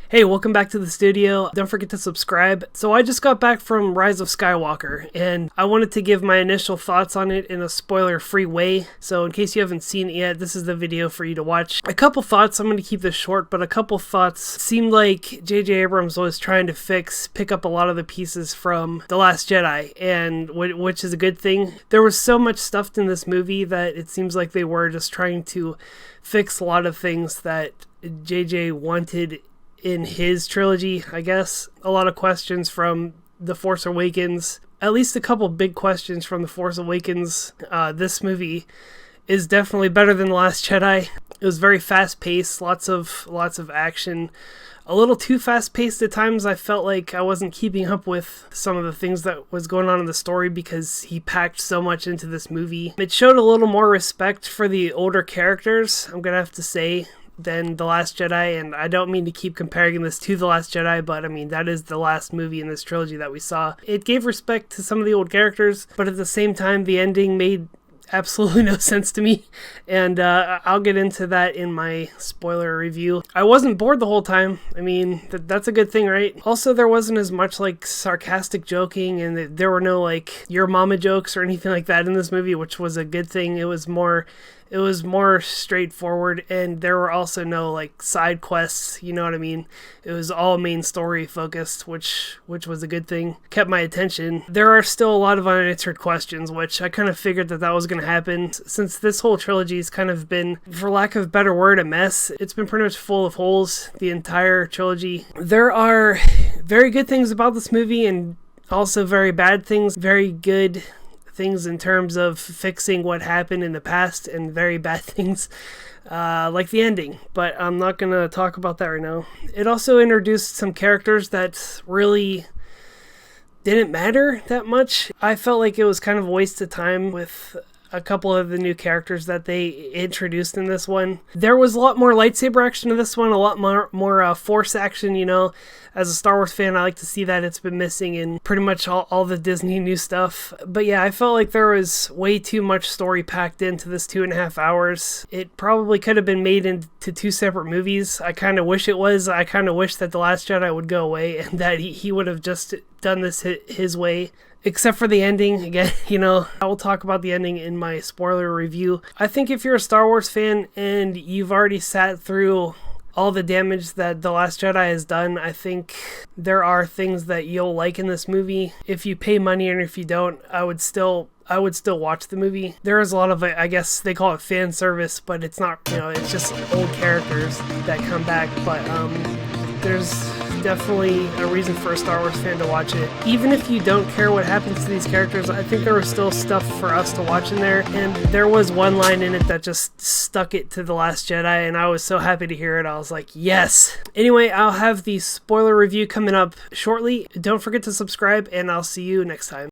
Hey, welcome back to the studio. Don't forget to subscribe. So I just got back from Rise of Skywalker, and I wanted to give my initial thoughts on it in a spoiler-free way. So in case you haven't seen it yet, this is the video for you to watch. A couple thoughts, I'm going to keep this short, but a couple thoughts. Seemed like J.J. Abrams was trying to pick up a lot of the pieces from The Last Jedi, and which is a good thing. There was so much stuff in this movie that it seems like they were just trying to fix a lot of things that J.J. wanted in his trilogy, I guess. A lot of questions from The Force Awakens, at least a couple big questions from The Force Awakens. This movie is definitely better than The Last Jedi. It was very fast-paced, lots of action. A little too fast-paced at times. I felt like I wasn't keeping up with some of the things that was going on in the story because he packed so much into this movie. It showed a little more respect for the older characters, I'm gonna have to say, than The Last Jedi, and I don't mean to keep comparing this to The Last Jedi, but I mean, that is the last movie in this trilogy that we saw. It gave respect to some of the old characters, but at the same time, the ending made absolutely no sense to me, and I'll get into that in my spoiler review. I wasn't bored the whole time. I mean, that's a good thing, right? Also, there wasn't as much like sarcastic joking, and there were no like your mama jokes or anything like that in this movie, which was a good thing. It was more straightforward, and there were also no like side quests, you know what I mean? It was all main story focused, which was a good thing. Kept my attention. There are still a lot of unanswered questions, which I kind of figured that was going to happen. Since this whole trilogy has kind of been, for lack of a better word, a mess. It's been pretty much full of holes, the entire trilogy. There are very good things about this movie and also very bad things. Very good things in terms of fixing what happened in the past, and very bad things like the ending, but I'm not gonna talk about that right now. It also introduced some characters that really didn't matter that much. I felt like it was kind of a waste of time with a couple of the new characters that they introduced in this one. There was a lot more lightsaber action in this one, a lot more force action, you know. As a Star Wars fan, I like to see that. It's been missing in pretty much all the Disney new stuff. But yeah, I felt like there was way too much story packed into this 2.5 hours. It probably could have been made into two separate movies. I kind of wish it was. I kind of wish that The Last Jedi would go away and that he would have just done this his way. Except for the ending, again, you know, I will talk about the ending in my spoiler review. I think if you're a Star Wars fan and you've already sat through all the damage that The Last Jedi has done, I think there are things that you'll like in this movie. If you pay money and if you don't, I would still watch the movie. There is a lot of, I guess they call it fan service, but it's not, you know, it's just old characters that come back. But there's definitely a reason for a Star Wars fan to watch it. Even if you don't care what happens to these characters, I think there was still stuff for us to watch in there, and there was one line in it that just stuck it to The Last Jedi, and I was so happy to hear it. I was like, yes! Anyway, I'll have the spoiler review coming up shortly. Don't forget to subscribe, and I'll see you next time.